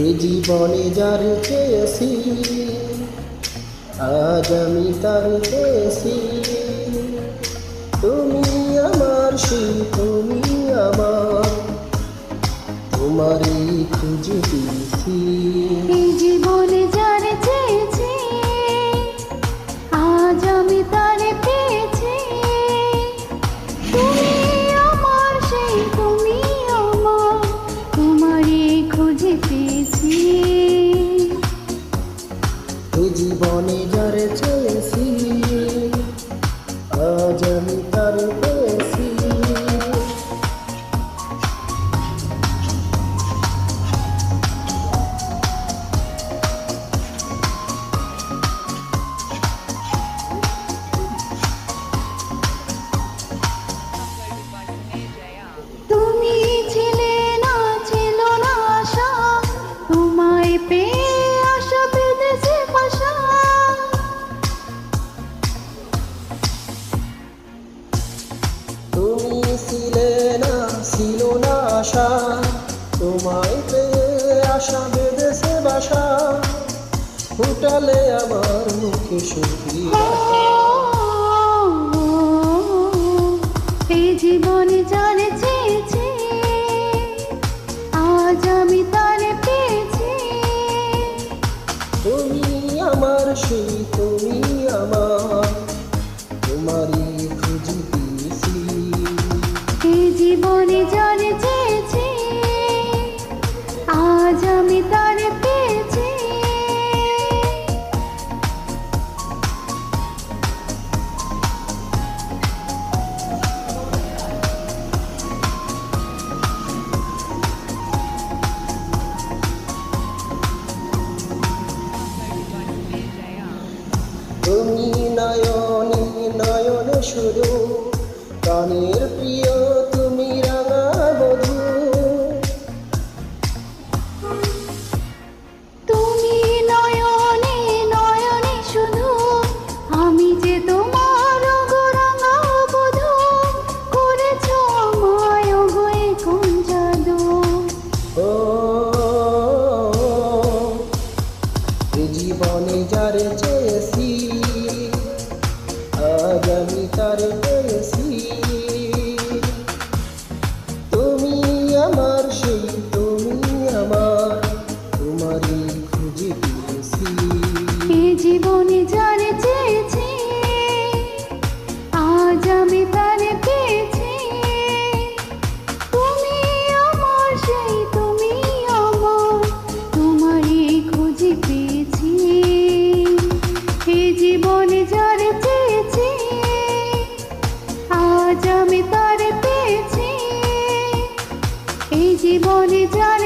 এ জীবনে যার চেয়েছি আজ আমি তার পেয়েছি। তুমি আমার সেই তুমি আমার, তোমারই খুঁজে পেয়েছি। এই জীবনে যার চেয়েছি আজ আমি তার পেয়েছি। তুমি আমার সেই তুমি আমার, তোমারই খুঁজে পেয়েছি। এই জীবনে যার চেয়েছি আজ আমি তার পেয়েছি। তুমি ছিলে না, ছিল না আশা, তোমায় পেয়ে আশা বেঁধেছে পাশা। তুমি ছিলে না, ছিল না আশা, তোমায় পেয়ে আশা বেঁধেছে বাসা। ফুটালে আমার মুখে সুখী আশা। এই জীবনে যার চেয়েছি আজ আমি তার পেয়েছি। তুমি আমার সেই তুমি আমার, তোমারই খুঁজে পেয়েছি। এই জীবনে যার চেয়েছি আজ আমি তার পেয়েছি। তুমি নয়নে নয়নে শুধু, প্রাণের প্রিয় তুমি রাঙা বধূ। তুমি নয়নে নয়নে শুধু, আমি যে তোমার রাঙা বধূ। করেছ আমায় গয়ে কোন জাদু। ও এ জীবনে যার চেয়েছি আজ আমি তার পেয়েছি। তুমি আমার সেই তুমি আমার, তোমারই খুঁজে পেয়েছি। এই জীবনে যার চেয়েছি আজ আমি তার পেয়েছি। তুমি আমার সেই তুমি আমার, তোমারই খুঁজে পেয়েছি। এই জীবনে যার চেয়েছি আজ আমি তার পেয়েছি। এই জীবনে যার